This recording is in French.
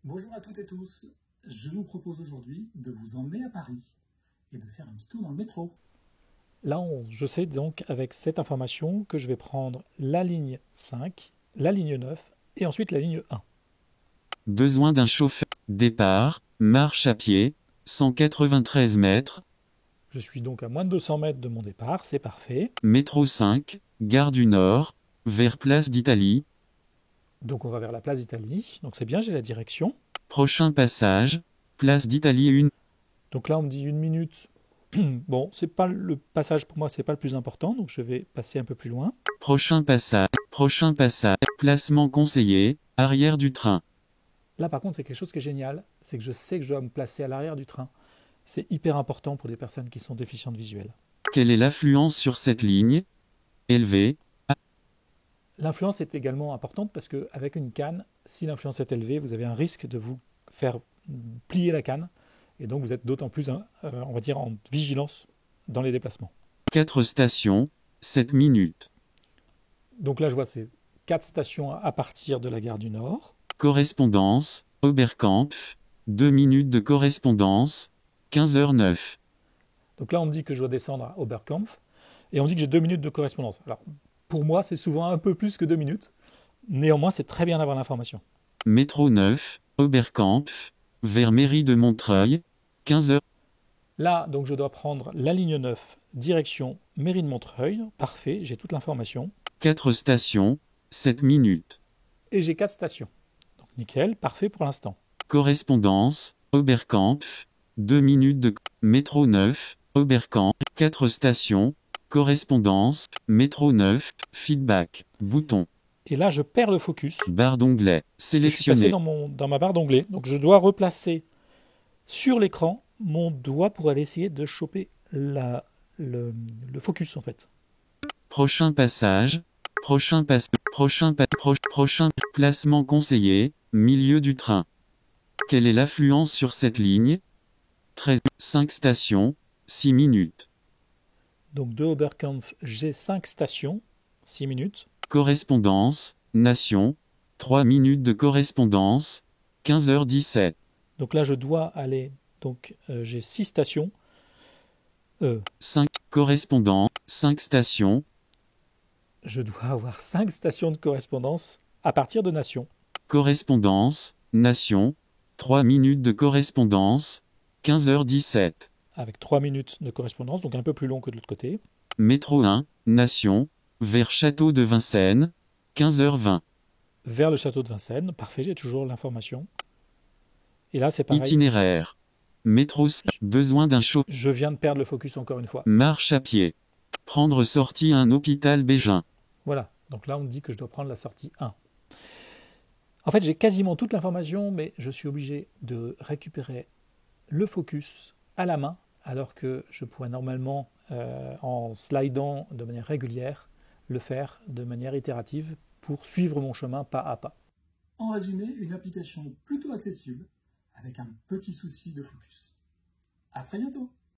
Bonjour à toutes et tous, je vous propose aujourd'hui de vous emmener à Paris et de faire un petit tour dans le métro. Là, je sais donc avec cette information que je vais prendre la ligne 5, la ligne 9 et ensuite la ligne 1. Besoin d'un chauffeur. Départ, marche à pied, 193 mètres. Je suis donc à moins de 200 mètres de mon départ, c'est parfait. Métro 5, gare du Nord, vers Place d'Italie. Donc on va vers la place d'Italie, donc c'est bien, j'ai la direction. Prochain passage, Place d'Italie 1. Donc là on me dit 1 minute. Bon, c'est pas le passage pour moi, c'est pas le plus important, donc je vais passer un peu plus loin. Prochain passage, placement conseillé, arrière du train. Là par contre c'est quelque chose qui est génial, c'est que je sais que je dois me placer à l'arrière du train. C'est hyper important pour des personnes qui sont déficientes visuelles. Quelle est l'affluence sur cette ligne? Élevée. L'influence est également importante parce qu'avec une canne, si l'influence est élevée, vous avez un risque de vous faire plier la canne. Et donc vous êtes d'autant plus, on va dire, en vigilance dans les déplacements. 4 stations, 7 minutes. Donc là, je vois ces 4 stations à partir de la gare du Nord. Correspondance, Oberkampf, 2 minutes de correspondance, 15h09. Donc là, on me dit que je dois descendre à Oberkampf. Et on me dit que j'ai 2 minutes de correspondance. Alors, pour moi, c'est souvent un peu plus que 2 minutes. Néanmoins, c'est très bien d'avoir l'information. Métro 9, Oberkampf, vers mairie de Montreuil, 15h. Là, donc, je dois prendre la ligne 9, direction mairie de Montreuil. Parfait, j'ai toute l'information. 4 stations, 7 minutes. Et j'ai 4 stations. Donc, nickel, parfait pour l'instant. Correspondance, Oberkampf, 2 minutes de... Métro 9, Oberkampf, 4 stations, correspondance, métro 9, feedback, bouton. Et là, je perds le focus. Barre d'onglet, Sélectionné. Je suis sélectionné. dans ma barre d'onglet. Donc, je dois replacer sur l'écran mon doigt pour aller essayer de choper le focus, en fait. Prochain passage, prochain placement conseillé, milieu du train. Quelle est l'affluence sur cette ligne? 13, 5 stations, 6 minutes. Donc, de Oberkampf, j'ai 5 stations, 6 minutes. Correspondance, Nation, 3 minutes de correspondance, 15h17. Donc là, je dois aller, donc j'ai 6 stations. 5, correspondance, 5 stations. Je dois avoir 5 stations de correspondance à partir de Nation. Correspondance, Nation, 3 minutes de correspondance, 15h17. Avec 3 minutes de correspondance, donc un peu plus long que de l'autre côté. Métro 1, Nation, vers Château de Vincennes, 15h20. Vers le château de Vincennes, parfait, j'ai toujours l'information. Et là, c'est pareil. Itinéraire. Métro, besoin d'un chauffeur. Je viens de perdre le focus encore une fois. Marche à pied. Prendre sortie à un hôpital Bégin. Voilà, donc là, on me dit que je dois prendre la sortie 1. En fait, j'ai quasiment toute l'information, mais je suis obligé de récupérer le focus à la main, alors que je pourrais normalement, en slidant de manière régulière, le faire de manière itérative pour suivre mon chemin pas à pas. En résumé, une application plutôt accessible avec un petit souci de focus. À très bientôt!